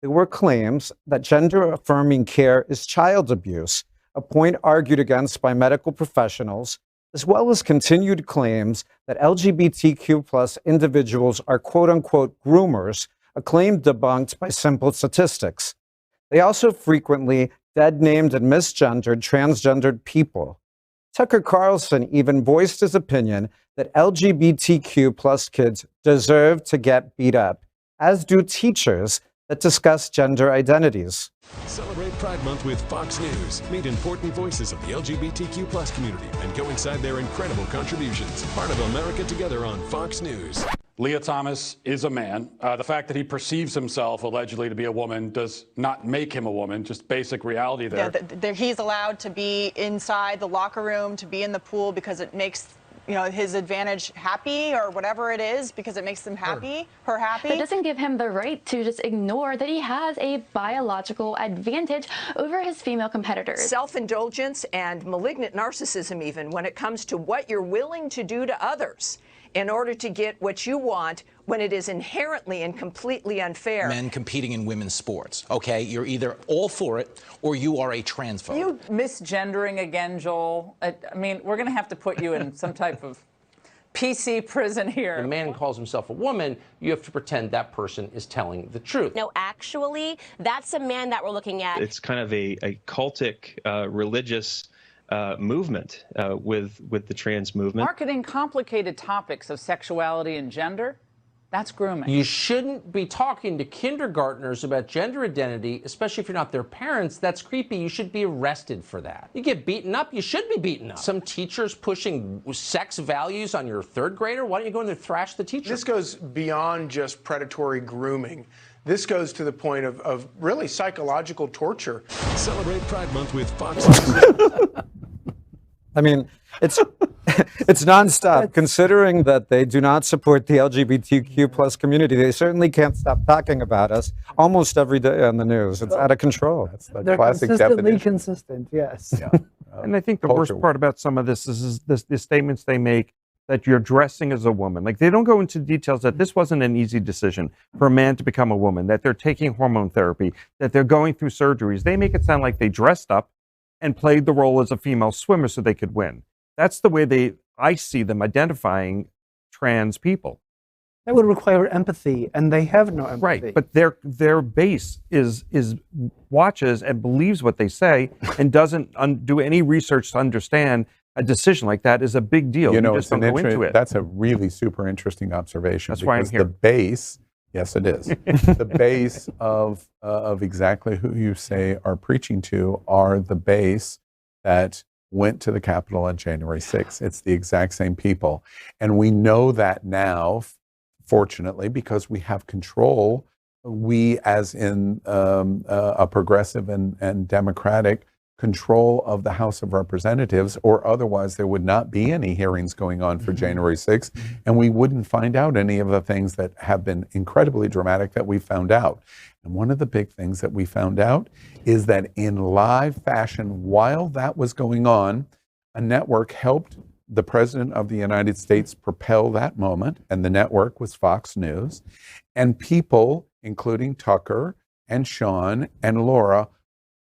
Speaker 6: There were claims that gender-affirming care is child abuse, a point argued against by medical professionals, as well as continued claims that LGBTQ plus individuals are quote-unquote groomers, a claim debunked by simple statistics. They also frequently dead-named and misgendered transgendered people. Tucker Carlson even voiced his opinion that LGBTQ plus kids deserve to get beat up, as do teachers that discuss gender identities.
Speaker 13: Celebrate Pride Month with Fox News. Meet important voices of the LGBTQ plus community and go inside their incredible contributions. Part of America Together on Fox News.
Speaker 14: Leah Thomas is a man. The fact that he perceives himself allegedly to be a woman does not make him a woman, just basic reality there.
Speaker 15: Yeah, he's allowed to be inside the locker room, to be in the pool because it makes his advantage happy or whatever it is, because it makes them happy, her happy.
Speaker 16: It doesn't give him the right to just ignore that he has a biological advantage over his female competitors.
Speaker 17: Self-indulgence and malignant narcissism even when it comes to what you're willing to do to others in order to get what you want when it is inherently and completely unfair.
Speaker 18: Men competing in women's sports, okay? You're either all for it or you are a transphobe.
Speaker 19: You misgendering again, Joel. I mean, we're going to have to put you in some type of PC prison here.
Speaker 20: When a man calls himself a woman, you have to pretend that person is telling the truth.
Speaker 21: No, actually, that's a man that we're looking at.
Speaker 22: It's kind of a cultic, religious movement with the trans movement.
Speaker 19: Marketing complicated topics of sexuality and gender, that's grooming.
Speaker 20: You shouldn't be talking to kindergartners about gender identity, especially if you're not their parents. That's creepy. You should be arrested for that. You get beaten up, you should be beaten up. Some teachers pushing sex values on your third grader, why don't you go in there and thrash the teacher?
Speaker 23: This goes beyond just predatory grooming. This goes to the point of really psychological torture.
Speaker 13: Celebrate Pride Month with Fox News.
Speaker 6: I mean, it's nonstop. Considering that they do not support the LGBTQ plus community, they certainly can't stop talking about us almost every day on the news. It's out of control. That's the
Speaker 5: They're
Speaker 6: classic
Speaker 5: consistently
Speaker 6: definition.
Speaker 5: consistent, yes.
Speaker 1: Yeah.
Speaker 4: And I think the worst part about some of this is the statements they make that you're dressing as a woman. Like, they don't go into details that this wasn't an easy decision for a man to become a woman, that they're taking hormone therapy, that they're going through surgeries. They make it sound like they dressed up and played the role as a female swimmer so they could win. That's the way I see them identifying trans people.
Speaker 5: That would require empathy, and they have no empathy.
Speaker 4: Right, but their base is watches and believes what they say and doesn't do any research to understand a decision like that is a big deal.
Speaker 1: You know,
Speaker 4: just don't go into it.
Speaker 1: That's a really super interesting observation.
Speaker 4: That's why I'm
Speaker 1: because
Speaker 4: here.
Speaker 1: The base, yes, it is. The base of exactly who you say are preaching to are the base that went to the Capitol on January 6th. It's the exact same people. And we know that now, fortunately, because we have control. We, as in a progressive and democratic, control of the House of Representatives, or otherwise there would not be any hearings going on for January 6th, and we wouldn't find out any of the things that have been incredibly dramatic that we found out. And one of the big things that we found out is that in live fashion, while that was going on, a network helped the President of the United States propel that moment, and the network was Fox News, and people, including Tucker and Sean and Laura,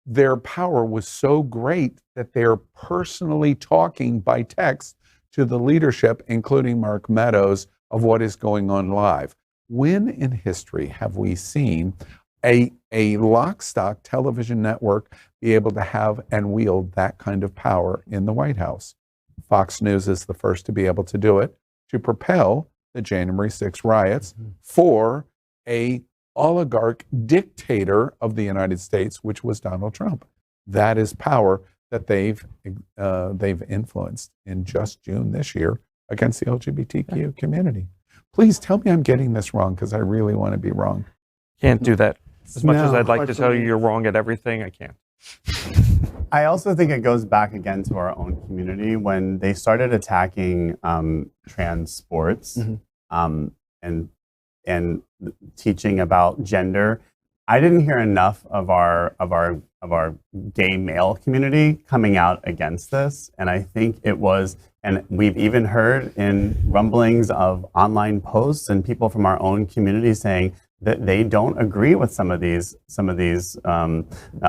Speaker 1: their power was so great that they're personally talking by text to the leadership, including Mark Meadows, of what is going on live. When in history have we seen a lock stock television network be able to have and wield that kind of power in the White House? Fox News is the first to be able to do it. to propel the January 6 riots for a oligarch dictator of the United States, which was Donald Trump. That is power that they've influenced in just June this year against the LGBTQ community. Please tell me I'm getting this wrong, because I really want to be wrong.
Speaker 4: Can't do that. As much as I'd like to tell you you're wrong at everything, I can't.
Speaker 3: I also think it goes back again to our own community when they started attacking trans sports and teaching about gender. I didn't hear enough of our gay male community coming out against this, and I think it was. And we've even heard in rumblings of online posts and people from our own community saying that they don't agree with some of these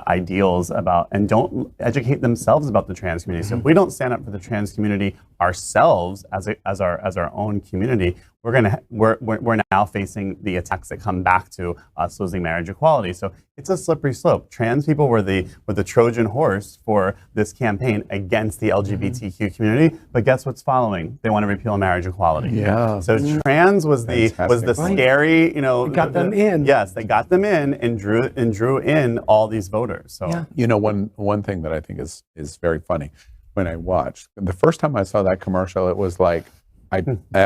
Speaker 3: ideals about, and don't educate themselves about the trans community. So if we don't stand up for the trans community ourselves as our own community, we're now facing the attacks that come back to us losing marriage equality. So it's a slippery slope. Trans people were the Trojan horse for this campaign against the LGBTQ community. But guess what's following? They want to repeal marriage equality.
Speaker 1: Yeah.
Speaker 3: So trans was the scary,
Speaker 5: It got them in.
Speaker 3: Yes, they got them in and drew in all these voters. So
Speaker 1: one thing that I think is very funny when I watched the first time I saw that commercial, it was like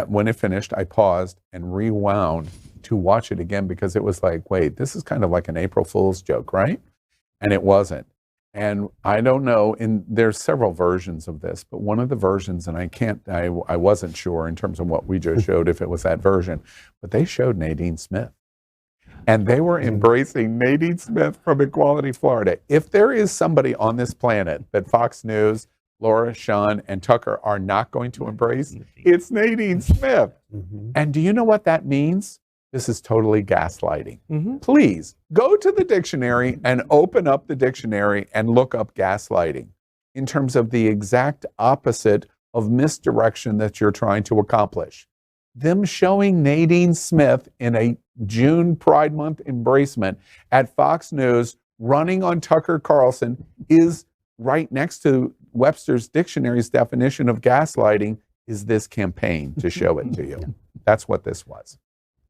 Speaker 1: when it finished, I paused and rewound to watch it again, because it was like, wait, this is kind of like an April Fool's joke, right? And it wasn't. And I don't know, there's several versions of this, but one of the versions, and I wasn't sure in terms of what we just showed if it was that version, but they showed Nadine Smith. And they were embracing Nadine Smith from Equality Florida. If there is somebody on this planet that Fox News, Laura, Sean, and Tucker are not going to embrace, it's Nadine Smith. And do you know what that means? This is totally gaslighting. Please go to the dictionary and open up the dictionary and look up gaslighting in terms of the exact opposite of misdirection that you're trying to accomplish. Them showing Nadine Smith in a June Pride Month embracement at Fox News running on Tucker Carlson is right next to Webster's Dictionary's definition of gaslighting is this campaign to show it to you. That's what this was.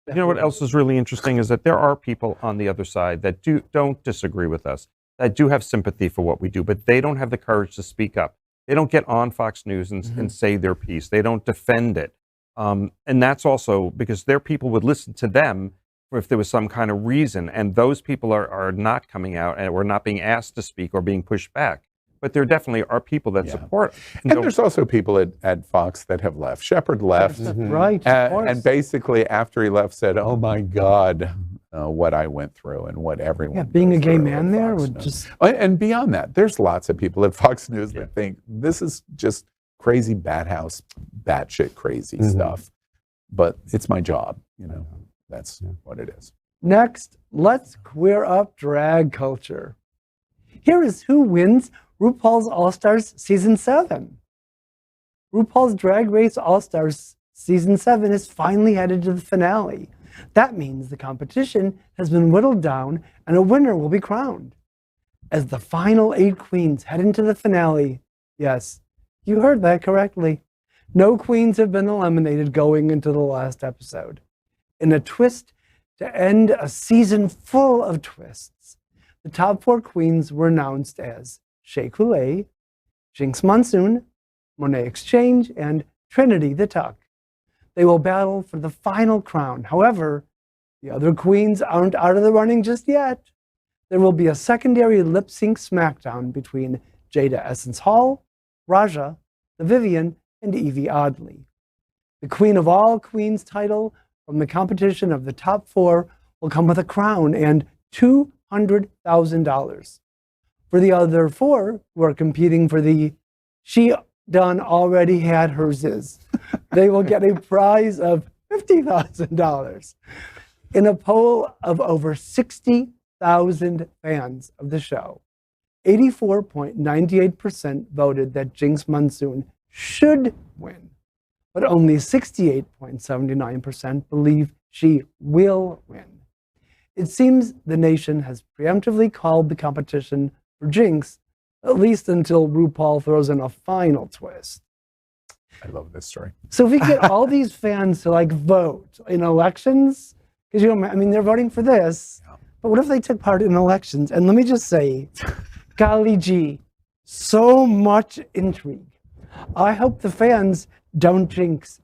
Speaker 4: You know what else is really interesting is that there are people on the other side that don't disagree with us, that do have sympathy for what we do, but they don't have the courage to speak up. They don't get on Fox News and say their piece. They don't defend it. And that's also because their people would listen to them if there was some kind of reason. And those people are not coming out and we're not being asked to speak or being pushed back. But there definitely are people that support.
Speaker 1: And there's also people at Fox that have left. Shepard left.
Speaker 5: Right.
Speaker 1: And basically after he left said, oh my God, what I went through and what everyone
Speaker 5: being a gay man there would just...
Speaker 1: And beyond that, there's lots of people at Fox News that think this is just crazy batshit crazy stuff. But it's my job, that's what it is.
Speaker 5: Next, let's queer up drag culture. Here is who wins RuPaul's Allstars Season 7. RuPaul's Drag Race Allstars Season 7 is finally headed to the finale. That means the competition has been whittled down and a winner will be crowned. As the final 8 queens head into the finale, yes, you heard that correctly, no queens have been eliminated going into the last episode. In a twist to end a season full of twists, the top 4 queens were announced as Shea Coulee, Jinx Monsoon, Monet Exchange, and Trinity the Tuck. They will battle for the final crown. However, the other queens aren't out of the running just yet. There will be a secondary lip-sync smackdown between Jada Essence Hall, Raja, the Vivian, and Evie Oddly. The Queen of All Queens title from the competition of the top 4 will come with a crown and $200,000. For the other 4 who are competing for the She Done Already Had Hers Is, they will get a prize of $50,000. In a poll of over 60,000 fans of the show, 84.98% voted that Jinx Monsoon should win, but only 68.79% believe she will win. It seems the nation has preemptively called the competition for Jinx, at least until RuPaul throws in a final twist.
Speaker 1: I love this story.
Speaker 5: So if we get all these fans to like vote in elections, because I mean, they're voting for this, but what if they took part in elections? And let me just say, golly gee, so much intrigue. I hope the fans don't jinx.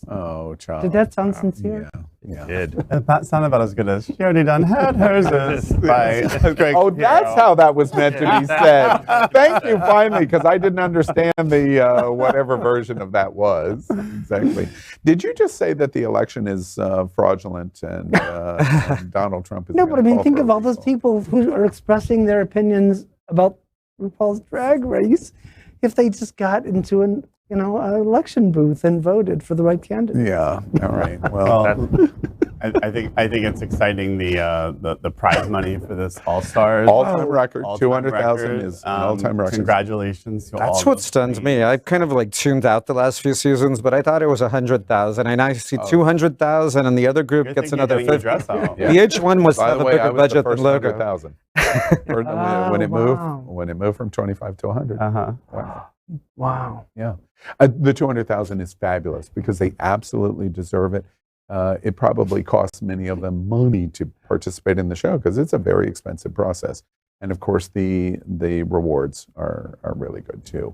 Speaker 1: Oh, child.
Speaker 5: Did that sound sincere?
Speaker 1: Yeah.
Speaker 3: That sounded about as good as she already done had hers by Gregg
Speaker 1: Oh, that's how that was meant to be said. Thank you, finally, because I didn't understand the whatever version of that was. Exactly. Did you just say that the election is fraudulent and Donald Trump is
Speaker 5: No, but I mean, think of all those people who are expressing their opinions about RuPaul's Drag Race if they just got into an election booth and voted for the right candidate.
Speaker 1: Yeah. All right. Well,
Speaker 3: I think it's exciting the prize money for this All-Stars.
Speaker 1: All-time record. 200,000 is an all-time record.
Speaker 3: Congratulations to all
Speaker 6: That's what stuns me. I kind of like tuned out the last few seasons, but I thought it was 100,000. And I see 200,000, and the other group gets another 50. VH1 was have a bigger budget than Logo.
Speaker 1: 100,000. When it moved from 25 to 100. Wow.
Speaker 5: Wow.
Speaker 1: Yeah. The 200,000 is fabulous because they absolutely deserve it. It probably costs many of them money to participate in the show because it's a very expensive process. And of course, the rewards are really good too.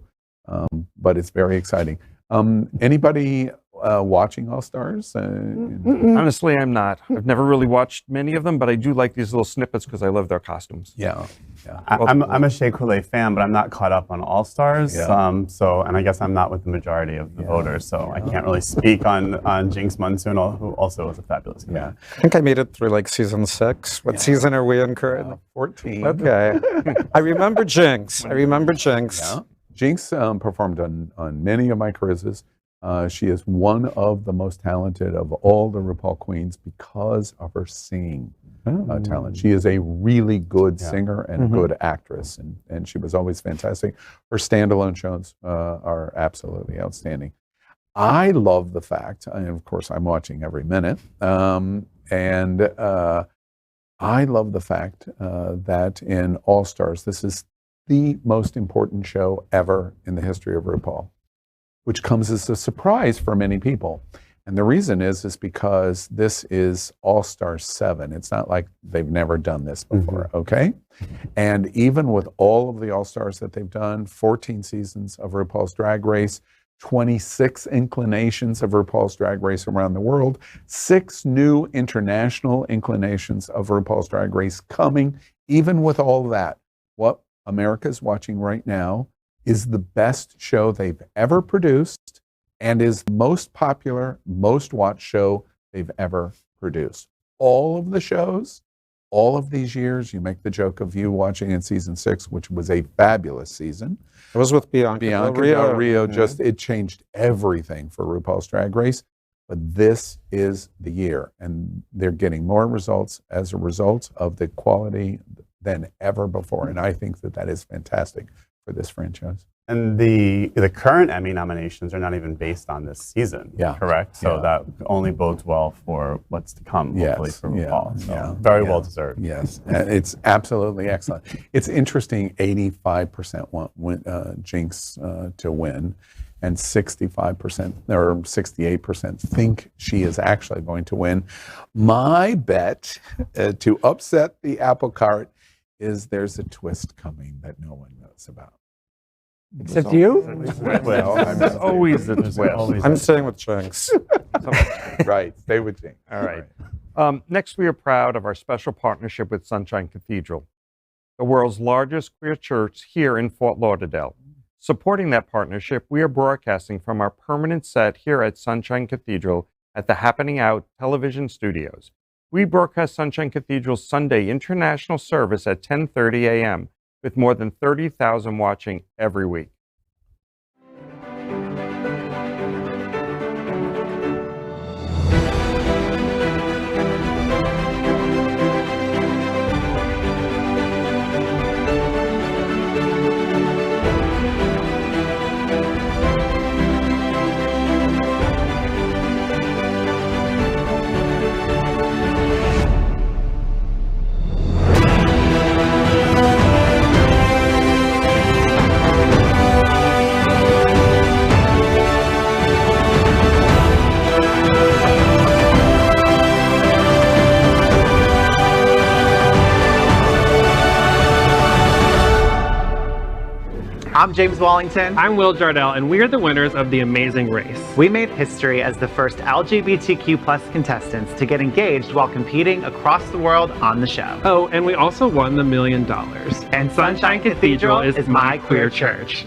Speaker 1: But it's very exciting. Anybody watching All Stars?
Speaker 4: Honestly, I'm not. I've never really watched many of them, but I do like these little snippets because I love their costumes.
Speaker 1: Yeah.
Speaker 3: I'm a Shea Coulee fan, but I'm not caught up on All Stars.
Speaker 1: Yeah.
Speaker 3: And I guess I'm not with the majority of the voters, so I can't really speak on Jinx Monsoon, who also was a fabulous guy.
Speaker 6: I think I made it through like season 6. What season are we in currently?
Speaker 1: 14.
Speaker 6: Okay. I remember Jinx.
Speaker 1: Yeah. Jinx performed on many of my cruises. She is one of the most talented of all the RuPaul queens because of her singing talent. She is a really good singer and a good actress, and she was always fantastic. Her standalone shows are absolutely outstanding. I love the fact, and of course I'm watching every minute, and I love the fact that in All Stars, this is the most important show ever in the history of RuPaul, which comes as a surprise for many people. And the reason is because this is All-Stars 7. It's not like they've never done this before, okay? And even with all of the All-Stars that they've done, 14 seasons of RuPaul's Drag Race, 26 inclinations of RuPaul's Drag Race around the world, 6 new international inclinations of RuPaul's Drag Race coming, even with all that, what America's watching right now is the best show they've ever produced and is the most popular, most watched show they've ever produced. All of the shows, all of these years, you make the joke of you watching in season 6, which was a fabulous season.
Speaker 6: It was with Bianca
Speaker 1: Del Rio. It changed everything for RuPaul's Drag Race. But this is the year, and they're getting more results as a result of the quality than ever before. And I think that is fantastic for this franchise.
Speaker 3: And the current Emmy nominations are not even based on this season, correct? So that only bodes well for what's to come, hopefully, for RuPaul. So very well deserved.
Speaker 1: Yes, it's absolutely excellent. It's interesting, 85% want Jinx to win, and 65% or 68% think she is actually going to win. My bet to upset the apple cart is there's a twist coming that no one knows about.
Speaker 5: Except you?
Speaker 1: Well,
Speaker 4: there's always a twist.
Speaker 6: I'm staying with Jinx.
Speaker 1: Right, stay with Jinx.
Speaker 4: All right. Next, we are proud of our special partnership with Sunshine Cathedral, the world's largest queer church here in Fort Lauderdale. Supporting that partnership, we are broadcasting from our permanent set here at Sunshine Cathedral at the Happening Out television studios. We broadcast Sunshine Cathedral's Sunday International Service at 10:30 a.m., with more than 30,000 watching every week.
Speaker 2: I'm James Wallington.
Speaker 8: I'm Will Jardell, and we are the winners of The Amazing Race.
Speaker 2: We made history as the first LGBTQ plus contestants to get engaged while competing across the world on the show.
Speaker 8: Oh, and we also won the $1 million.
Speaker 2: And Sunshine Cathedral is my queer church.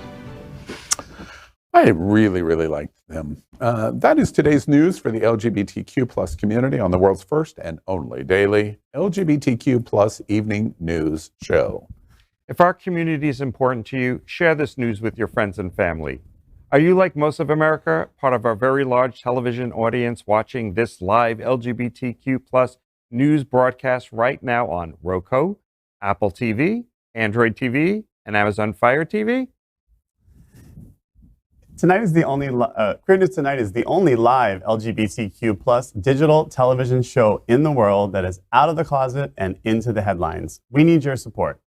Speaker 1: I really, really liked them. That is today's news for the LGBTQ plus community on the world's first and only daily LGBTQ plus evening news show.
Speaker 4: If our community is important to you, share this news with your friends and family. Are you, like most of America, part of our very large television audience watching this live LGBTQ plus news broadcast right now on Roku, Apple TV, Android TV, and Amazon Fire TV?
Speaker 3: Tonight is the only Queer News Tonight is the only live LGBTQ plus digital television show in the world that is out of the closet and into the headlines. We need your support.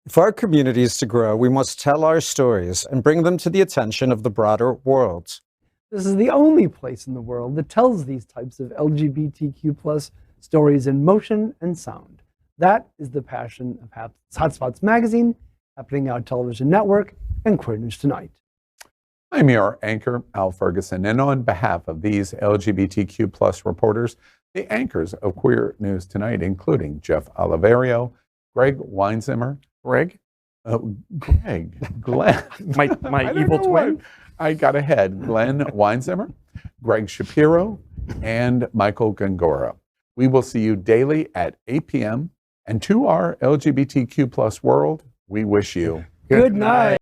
Speaker 6: For our communities to grow, we must tell our stories and bring them to the attention of the broader world.
Speaker 5: This is the only place in the world that tells these types of LGBTQ plus stories in motion and sound. That is the passion of Hotspots Magazine, Happening Out Television Network, and Queer News Tonight.
Speaker 1: I'm your anchor, Al Ferguson, and on behalf of these LGBTQ plus reporters, the anchors of Queer News Tonight, including Jeff Oliverio, Gregg Weinzimer,
Speaker 4: Glenn,
Speaker 1: my
Speaker 4: evil twin.
Speaker 1: I got ahead. Glen Weinzimer, Gregg Shapiro, and Michael Gongora. We will see you daily at 8 p.m. And to our LGBTQ plus world, we wish you
Speaker 5: good night.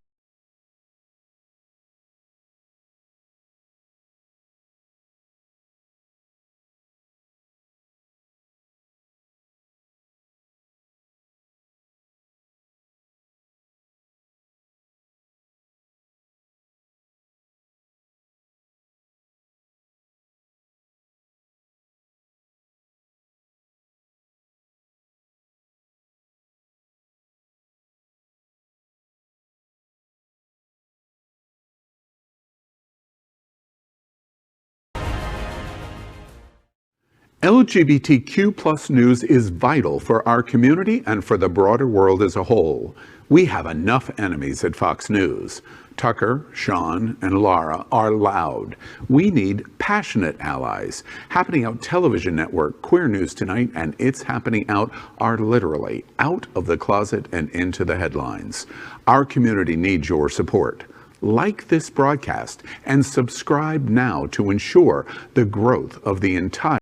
Speaker 1: LGBTQ plus news is vital for our community and for the broader world as a whole. We have enough enemies at Fox News. Tucker, Sean, and Laura are loud. We need passionate allies. Happening Out Television Network, Queer News Tonight, and It's Happening Out are literally out of the closet and into the headlines. Our community needs your support. Like this broadcast and subscribe now to ensure the growth of the entire